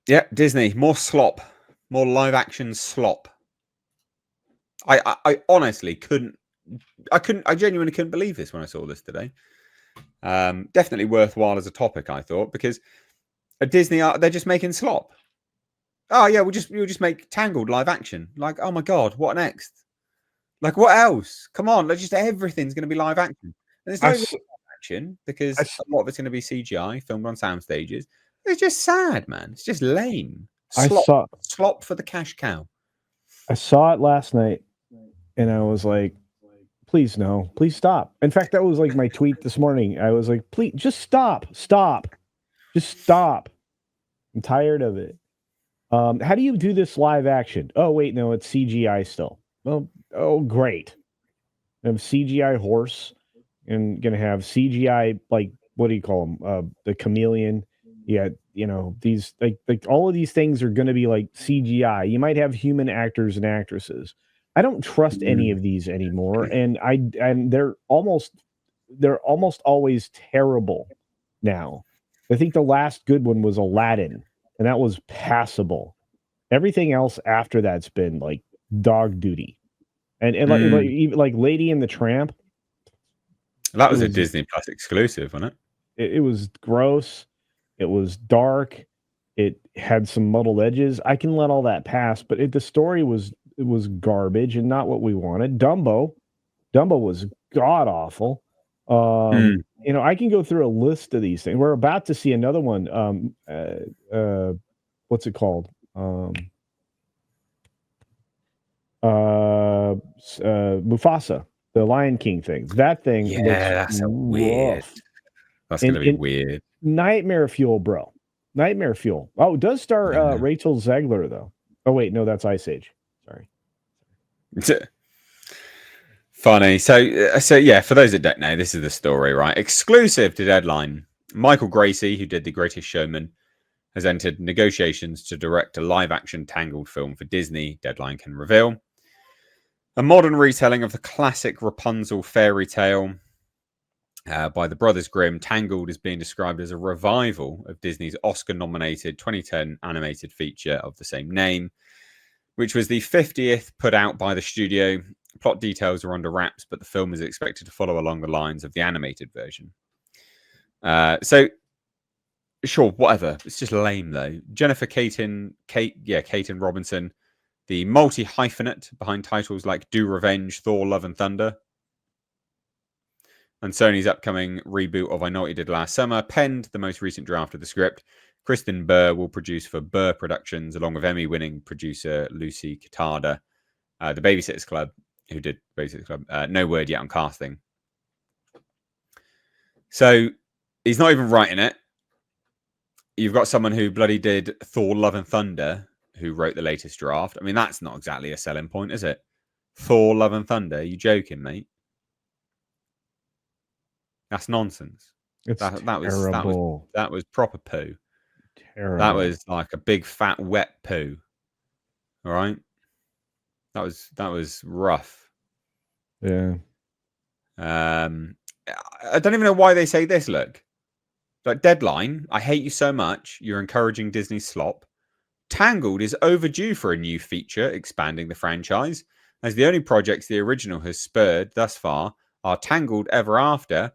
Yeah, Disney, more slop, more live action slop. I honestly couldn't. I genuinely couldn't believe this when I saw this today. Definitely worthwhile as a topic, I thought, because at Disney, they're just making slop. Oh yeah, we'll just make Tangled live action. Like, oh my god, what next? Like, what else? Come on, just everything's going to be live action. And there's no I, live s- action I, because s- a lot of it's going to be CGI filmed on sound stages. It's just sad, man. It's just lame. I Slop, saw slop for the cash cow. I saw it last night, and I was like, "Please no, please stop." In fact, that was like my tweet this morning. I was like, "Please, just stop, just stop." I'm tired of it. How do you do this live action? Oh wait, no, it's CGI still. Well, oh great. I have CGI horse and gonna have CGI like what do you call them? The chameleon. Yeah, these like all of these things are gonna be like CGI. You might have human actors and actresses. I don't trust any Mm. of these anymore, and they're almost always terrible now. I think the last good one was Aladdin, and that was passable. Everything else after that's been like dog duty. And like Mm. even like Lady and the Tramp, That it was a was Disney Plus exclusive, wasn't it? it was gross. It was dark. It had some muddled edges. I can let all that pass, but the story was garbage and not what we wanted. Dumbo was god awful. Mm. I can go through a list of these things. We're about to see another one. What's it called? Mufasa, the Lion King thing. That thing looks Yeah, that's a weird. rough. That's going And to be in weird. Nightmare Fuel, bro. Nightmare Fuel. Oh, it does star Yeah. Rachel Zegler though. Oh wait, no, that's Ice Age. Sorry. Funny. So yeah, for those that don't know, this is the story, right? Exclusive to Deadline. Michael Gracie, who did The Greatest Showman, has entered negotiations to direct a live-action Tangled film for Disney. Deadline can reveal a modern retelling of the classic Rapunzel fairy tale by the Brothers Grimm. Tangled is being described as a revival of Disney's Oscar-nominated 2010 animated feature of the same name, which was the 50th put out by the studio. Plot details are under wraps, but the film is expected to follow along the lines of the animated version. So, sure, whatever. It's just lame, though. Jennifer Caton Robinson, the multi-hyphenate behind titles like Do Revenge, Thor, Love and Thunder, and Sony's upcoming reboot of I Know What You Did Last Summer, penned the most recent draft of the script. Kristen Burr will produce for Burr Productions, along with Emmy-winning producer Lucy Kittada. The Babysitters Club, who did Babysitters Club. No word yet on casting. So he's not even writing it. You've got someone who bloody did Thor, Love and Thunder, who wrote the latest draft. I mean, that's not exactly a selling point, is it? Thor, Love and Thunder. Are you joking, mate? That's nonsense. It's That was terrible. proper poo. That Terrible. was like a big fat wet poo. All right. That was rough. Yeah. I don't even know why they say this. Look, like Deadline, I hate you so much. You're encouraging Disney slop. Tangled is overdue for a new feature expanding the franchise, as the only projects the original has spurred thus far are Tangled Ever After,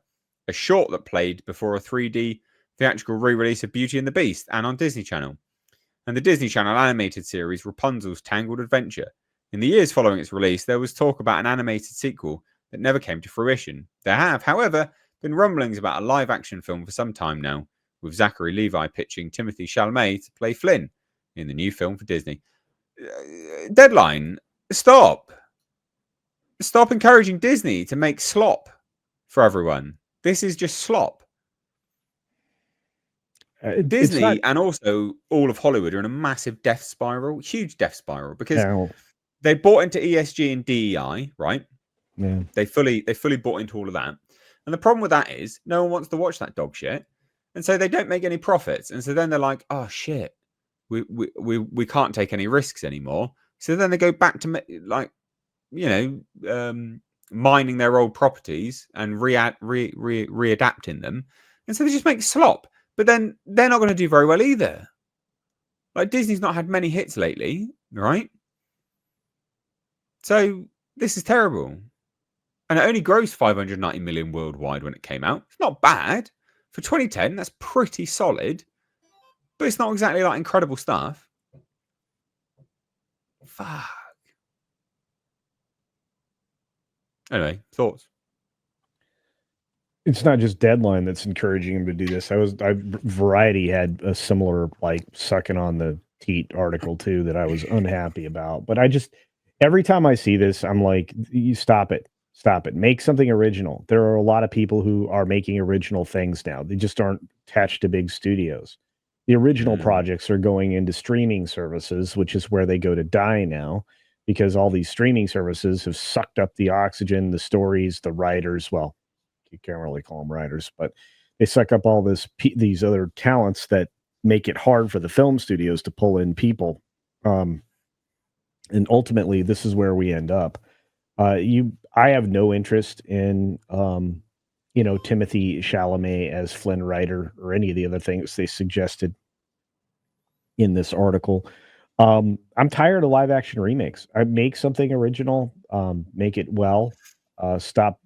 a short that played before a 3D theatrical re-release of Beauty and the Beast and on Disney Channel, and the Disney Channel animated series Rapunzel's Tangled Adventure. In the years following its release, there was talk about an animated sequel that never came to fruition. There have, however, been rumblings about a live-action film for some time now, with Zachary Levi pitching Timothée Chalamet to play Flynn in the new film for Disney. Deadline, stop. Stop encouraging Disney to make slop for everyone. This is just slop. It's not. Disney and also all of Hollywood are in a massive death spiral, huge death spiral, because Ow. they bought into ESG and DEI, right? Yeah. They fully bought into all of that. And the problem with that is no one wants to watch that dog shit. And so they don't make any profits. And so then they're like, oh shit, we can't take any risks anymore. So then they go back to like, mining their old properties and readapting them. And so they just make slop. But then they're not going to do very well either. Like, Disney's not had many hits lately, right? So this is terrible. And it only grossed 590 million worldwide when it came out. It's not bad. For 2010, that's pretty solid. But it's not exactly like incredible stuff. Fuck. Anyway, thoughts? It's not just Deadline that's encouraging him to do this. Variety had a similar like sucking on the teat article too that I was unhappy about. But every time I see this, I'm like, you stop it. Stop it. Make something original. There are a lot of people who are making original things now. They just aren't attached to big studios. The original projects are going into streaming services, which is where they go to die now, because all these streaming services have sucked up the oxygen, the stories, the writers. Well, you can't really call them writers, but they suck up all these other talents that make it hard for the film studios to pull in people. And ultimately, this is where we end up. I have no interest in, Timothy Chalamet as Flynn Rider or any of the other things they suggested in this article. I'm tired of live action remakes. I make something original, make it well. Stop,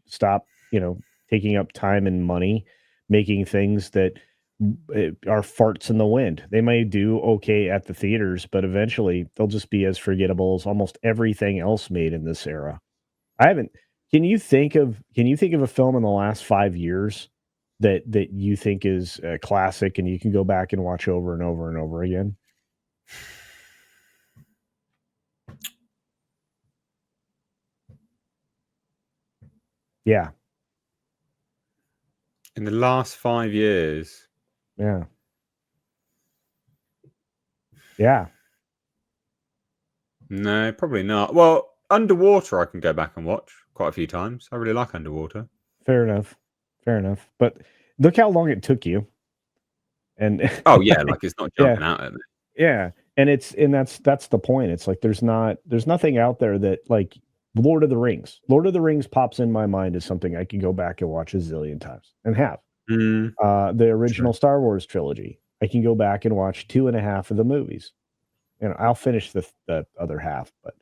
taking up time and money, making things that are farts in the wind. They may do okay at the theaters, but eventually they'll just be as forgettable as almost everything else made in this era. Can you think of a film in the last 5 years that you think is a classic and you can go back and watch over and over and over again? Yeah. In the last 5 years. Yeah. Yeah. No, probably not. Well, Underwater I can go back and watch quite a few times. I really like Underwater. Fair enough. But look how long it took you. And oh yeah, like it's not jumping out at me. Yeah. And that's the point. It's like there's nothing out there that, like, Lord of the Rings. Lord of the Rings pops in my mind as something I can go back and watch a zillion times and have. The original Star Wars trilogy. I can go back and watch 2.5 of the movies. I'll finish the other half, but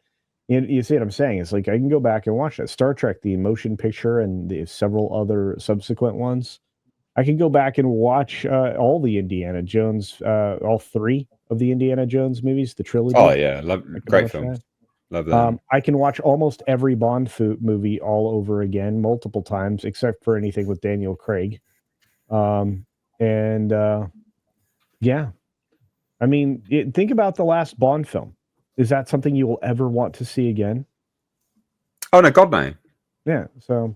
you see what I'm saying? It's like I can go back and watch that. Star Trek, the motion picture, and the several other subsequent ones. I can go back and watch all the Indiana Jones, all 3 of the Indiana Jones movies, the trilogy. Oh yeah, great films. Love that. I can watch almost every Bond movie all over again, multiple times, except for anything with Daniel Craig. Yeah. I mean, think about the last Bond film. Is that something you will ever want to see again? Oh no, God no. Yeah, so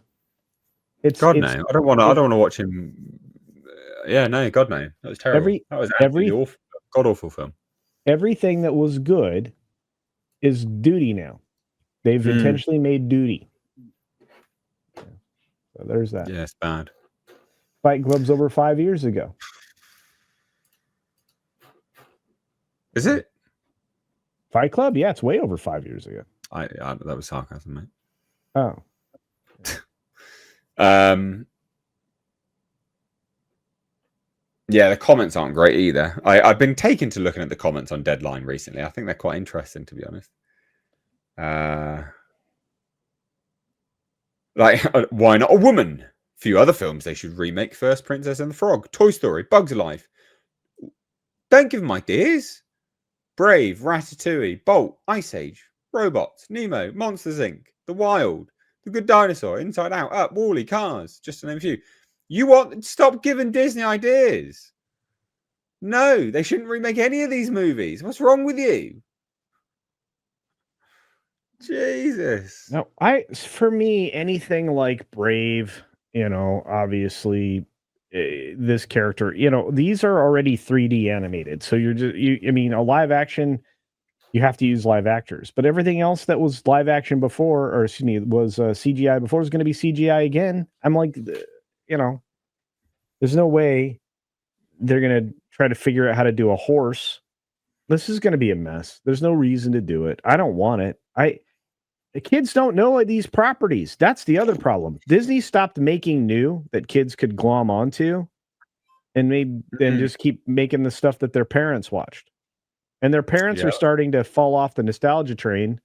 it's God no. I don't want to watch him. Yeah, no, God no. That was terrible. That was absolutely awful. God awful film. Everything that was good is duty now. They've intentionally made duty. So there's that. Yeah, it's bad. Fight Club's over 5 years ago. Is it? Fight Club? Yeah, it's way over 5 years ago. That was sarcasm, mate. Oh. Yeah, the comments aren't great either. I've been taken to looking at the comments on Deadline recently. I think they're quite interesting, to be honest. Like, why not a woman? Few other films they should remake: First Princess and the Frog, Toy Story, Bugs Life. Don't give them ideas. Brave, Ratatouille, Bolt, Ice Age, Robots, Nemo, Monsters Inc., The Wild, The Good Dinosaur, Inside Out, Up, Wall-E, Cars, just to name a few. Stop giving Disney ideas. No, they shouldn't remake any of these movies. What's wrong with you? Jesus. No, for me, anything like Brave, obviously this character, these are already 3D animated. So a live action, you have to use live actors, but everything else that was live action before, or excuse me, was CGI before is going to be CGI again. I'm like, there's no way they're going to try to figure out how to do a horse. This is going to be a mess. There's no reason to do it. I don't want it. The kids don't know these properties. That's the other problem. Disney stopped making new that kids could glom onto and just keep making the stuff that their parents watched. and their parents Yeah. are starting to fall off the nostalgia train.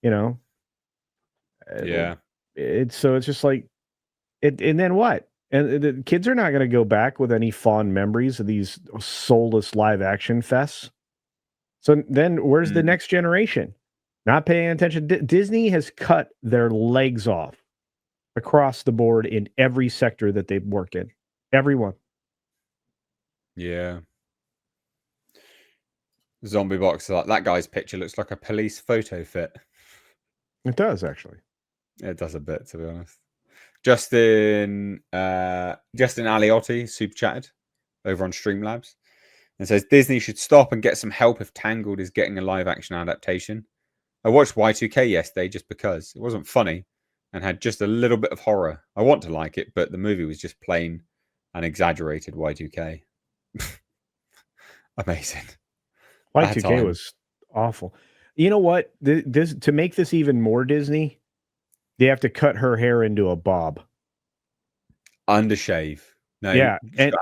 You know, Yeah. it's just like it. And then what? And the kids are not going to go back with any fond memories of these soulless live action fests. So then, where's the next generation? Not paying attention. Disney has cut their legs off across the board in every sector that they've worked in. Everyone. Yeah. Zombie box, like that guy's picture looks like a police photo fit. It does actually. It does a bit, to be honest. Justin Aliotti super chatted over on Streamlabs and says Disney should stop and get some help if Tangled is getting a live action adaptation. I watched Y2K yesterday just because it wasn't funny and had just a little bit of horror. I want to like it, but the movie was just plain and exaggerated Y2K. Amazing. Y2K was awful. You know what? This to make this even more Disney, they have to cut her hair into a bob. Undershave. No, yeah, and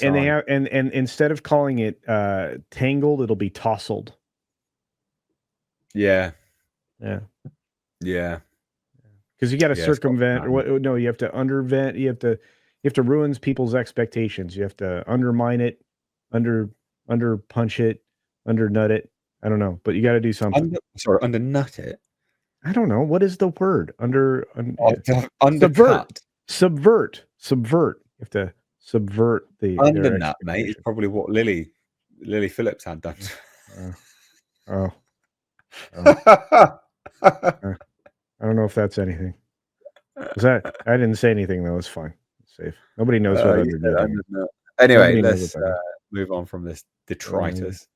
they have and instead of calling it Tangled, it'll be Tousled. Yeah. Yeah. Yeah. Because you got to circumvent, or no, you have to undervent. You have to ruin people's expectations. You have to undermine it, under punch it, under nut it. I don't know, but you got to do something. Under nut it. I don't know. What is the word? Undercut. Subvert. You have to subvert the undernut, mate. Is probably what Lily Phillips had done. I don't know if that's anything. I didn't say anything though. It's fine. It's safe. Nobody knows what undernut means. Anyway, let's move on from this detritus.